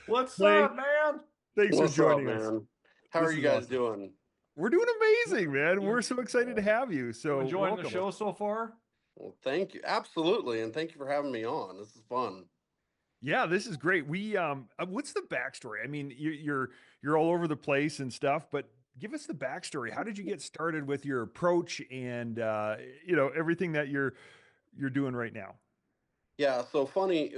What's Clay, up, man? thanks for What's up, joining us. man? How are This you is guys awesome. doing? We're doing amazing, man. You We're so excited to have you. you So enjoying the welcome. show so far? Well, thank you. Absolutely. And thank you for having me on. This is fun. Yeah, this is great. What's the backstory? I mean, you're all over the place and stuff, but give us the backstory. How did you get started with your approach and everything that you're doing right now? Yeah, so funny,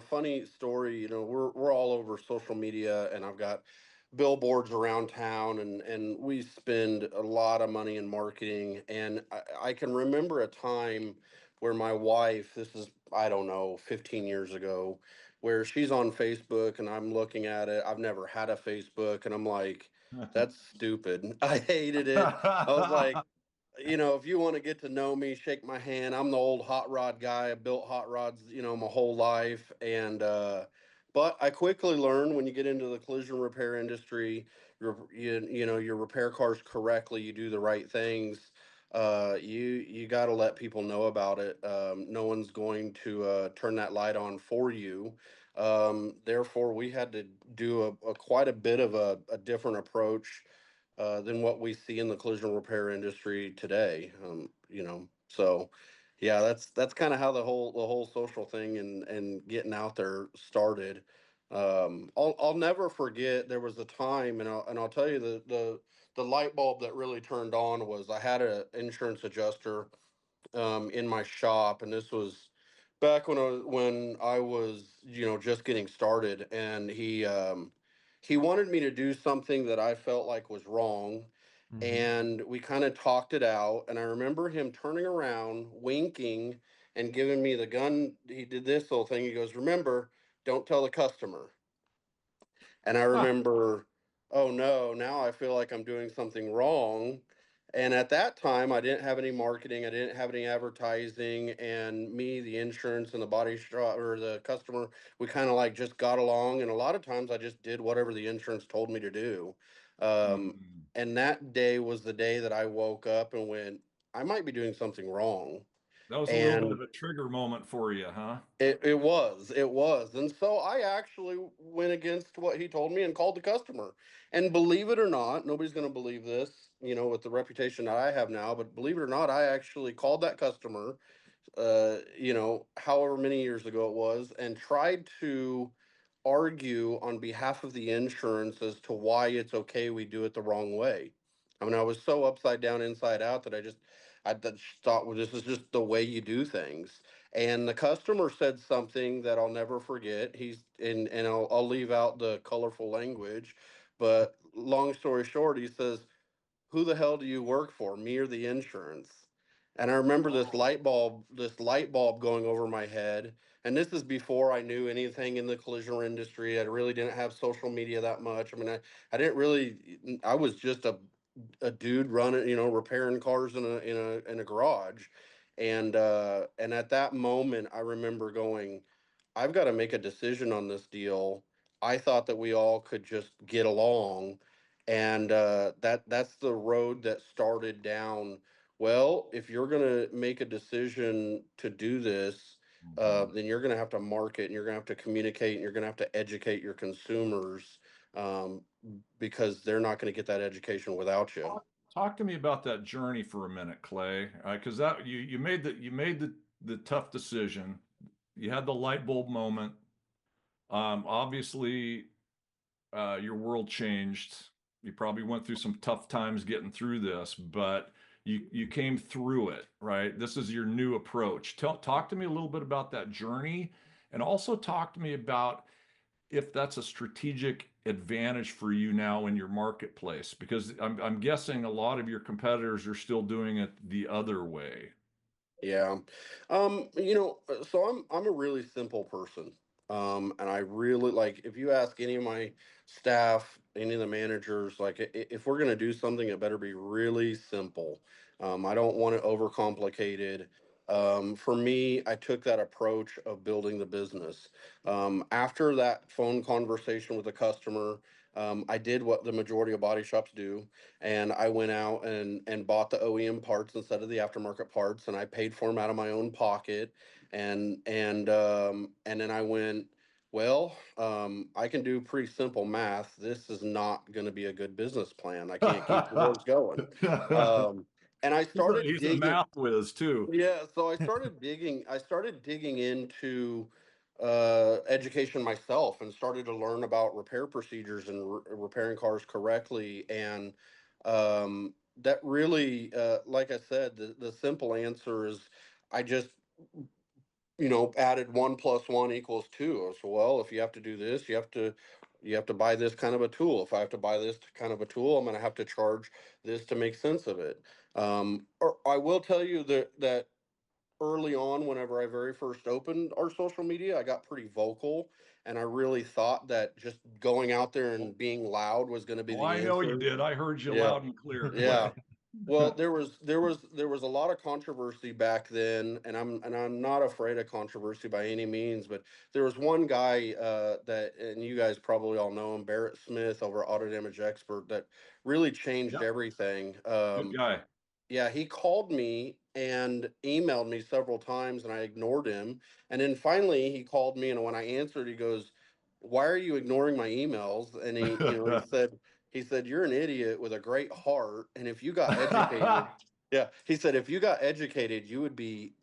funny story, we're all over social media and I've got billboards around town and we spend a lot of money in marketing and I can remember a time where my wife, this is I don't know, 15 years ago, where she's on Facebook and I'm looking at it. I've never had a Facebook and I'm like, that's stupid. I hated it. I was like, if you want to get to know me, shake my hand. I'm the old hot rod guy. I built hot rods, my whole life. But I quickly learned when you get into the collision repair industry, you repair cars correctly, you do the right things. You got to let people know about it. No one's going to turn that light on for you. Therefore, we had to do a quite a bit of a different approach than what we see in the collision repair industry today. So yeah, that's kind of how the whole social thing and getting out there started. I'll never forget there was a time, and I'll tell you the light bulb that really turned on was I had an insurance adjuster in my shop, and this was back when I was just getting started, and he wanted me to do something that I felt like was wrong, Hmm. and we kind of talked it out. And I remember him turning around, winking, and giving me the gun. He did this little thing. He goes, "Remember, don't tell the customer." And I remember, oh no, now I feel like I'm doing something wrong. And at that time, I didn't have any marketing, I didn't have any advertising, and me, the insurance, and the body shop or the customer, we kind of like just got along. And a lot of times, I just did whatever the insurance told me to do. Um, Mm. and that day was the day that I woke up and went, I might be doing something wrong. That was a little bit And of a trigger moment for you, huh? it was. And so I actually went against what he told me and called the customer. And believe it or not, nobody's going to believe this, with the reputation that I have now, but believe it or not, I actually called that customer, however many years ago it was, and tried to argue on behalf of the insurance as to why it's okay we do it the wrong way. I mean, I was so upside down, inside out that I just thought, well, this is just the way you do things. And the customer said something that I'll never forget. And I'll leave out the colorful language, but long story short, he says, who the hell do you work for, me or the insurance? And I remember this light bulb going over my head. And this is before I knew anything in the collision industry. I really didn't have social media that much. I mean, I didn't really, I was just a dude running, repairing cars in a garage. And at that moment, I remember going, I've got to make a decision on this deal. I thought that we all could just get along, and that's the road that started down. Well, if you're going to make a decision to do this, Mhm. then you're going to have to market, and you're going to have to communicate, and you're going to have to educate your consumers, um, because they're not going to get that education without you. Talk to me about that journey for a minute, Clay, because that you made the tough decision. You had the light bulb moment. Obviously, your world changed. You probably went through some tough times getting through this, but you came through it, right? This is your new approach. Talk to me a little bit about that journey, and also talk to me about if that's a strategic advantage for you now in your marketplace, because I'm guessing a lot of your competitors are still doing it the other way. Yeah. So I'm a really simple person. And I really like if you ask any of my staff, any of the managers, like if we're gonna do something, it better be really simple. I don't want it overcomplicated. For me, I took that approach of building the business. After that phone conversation with the customer, I did what the majority of body shops do, and I went out and bought the OEM parts instead of the aftermarket parts, and I paid for them out of my own pocket, and then I went. Well, I can do pretty simple math. This is not going to be a good business plan. I can't keep the doors going. Um, and I started He's a digging. math whiz too. Yeah, so I started digging. I started digging into education myself, and started to learn about repair procedures and repairing cars correctly. And that really, like I said, the simple answer is I just added 1 + 1 = 2. So, well, if you have to do this, you have to buy this kind of a tool. If I have to buy this kind of a tool, I'm going to have to charge this to make sense of it. Or I will tell you that early on, whenever I very first opened our social media, I got pretty vocal, and I really thought that just going out there and being loud was going to be Oh, the I know you answer. did. I heard you Yeah, loud and clear, yeah. Clay. Well, there was a lot of controversy back then, and I'm not afraid of controversy by any means, but there was one guy that, and you guys probably all know him, Barrett Smith over at Auto Damage Expert, that really changed Yep, everything. good guy. Yeah, he called me and emailed me several times, and I ignored him. And then finally, he called me, and when I answered, he goes, "Why are you ignoring my emails?" And he said, "You're an idiot with a great heart, and if you got educated." Yeah, he said, "If you got educated, you would be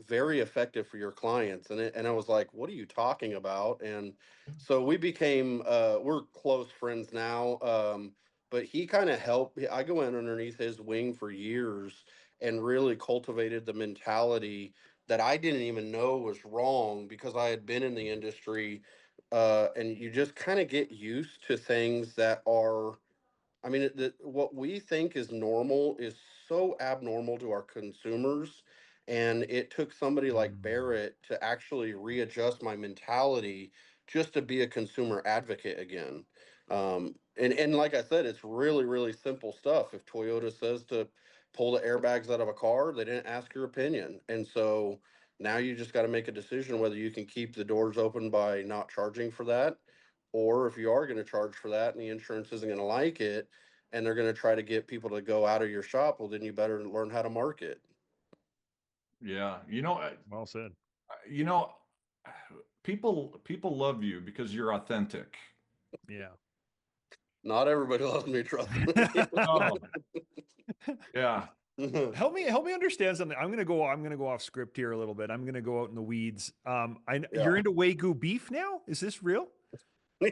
very effective for your clients." And I was like, "What are you talking about?" And so we're close friends now. But he kind of helped. I go in underneath his wing for years and really cultivated the mentality that I didn't even know was wrong, because I had been in the industry. And you just kind of get used to things that are, I mean, what we think is normal is so abnormal to our consumers. And it took somebody like Mm. Barrett to actually readjust my mentality just to be a consumer advocate again. And like I said, it's really, really simple stuff. If Toyota says to pull the airbags out of a car, they didn't ask your opinion. And so now you just got to make a decision whether you can keep the doors open by not charging for that, or if you are going to charge for that and the insurance isn't going to like it, and they're going to try to get people to go out of your shop, well, then you better learn how to market. Yeah, Well said. you know, people love you because you're authentic. Yeah. Not everybody loves me, trust me. Oh, yeah. Help me understand something. I'm gonna go off script here a little bit. I'm gonna go out in the weeds. You're Yeah. into Wagyu beef now? Is this real?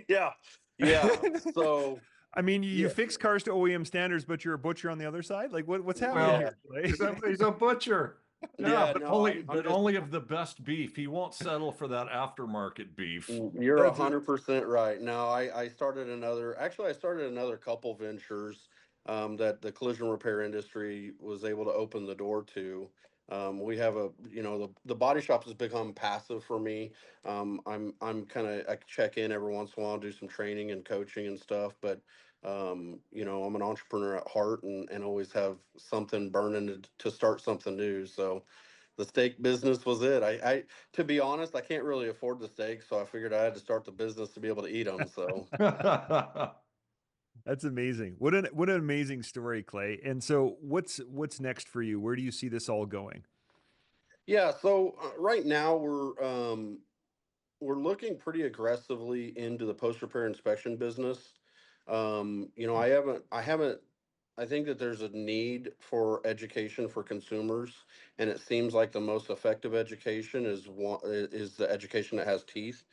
Yeah. Yeah. So, I mean, you yeah. fix cars to OEM standards, but you're a butcher on the other side. Like, what's happening Yeah. Well, here? Like, he's a butcher. Yeah, Yeah. but No, only I'm but just, only of the best beef. He won't settle for that aftermarket beef. you're a that's it. hundred percent right. No, I started another couple ventures that the collision repair industry was able to open the door to. We have the body shop has become passive for me. I'm kind of, I check in every once in a while, do some training and coaching and stuff, but I'm an entrepreneur at heart, and always have something burning to start something new. So the steak business was it. I to be honest, I can't really afford the steak, so I figured I had to start the business to be able to eat them. So That's amazing. What an amazing story, Clay. And so, what's next for you? Where do you see this all going? yeah, so right now we're looking pretty aggressively into the post repair inspection business. I haven't. I think that there's a need for education for consumers, and it seems like the most effective education is the education that has teeth.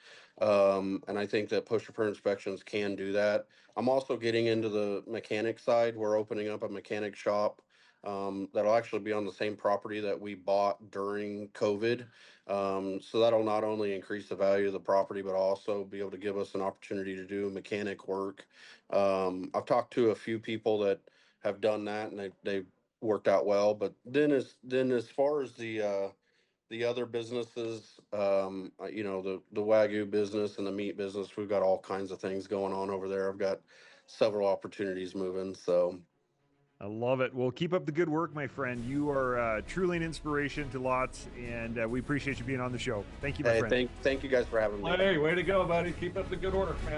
And I think that post repair inspections can do that. I'm also getting into the mechanic side. We're opening up a mechanic shop. That'll actually be on the same property that we bought during COVID. So that'll not only increase the value of the property, but also be able to give us an opportunity to do mechanic work. I've talked to a few people that have done that, and they worked out well. But then as far as the other businesses, the Wagyu business and the meat business, we've got all kinds of things going on over there. I've got several opportunities moving. So I love it. Well, keep up the good work, my friend. You are truly an inspiration to lots, and we appreciate you being on the show. Thank you, my hey, friend. thank you guys for having me. Hey, way to go, buddy. Keep up the good work, man.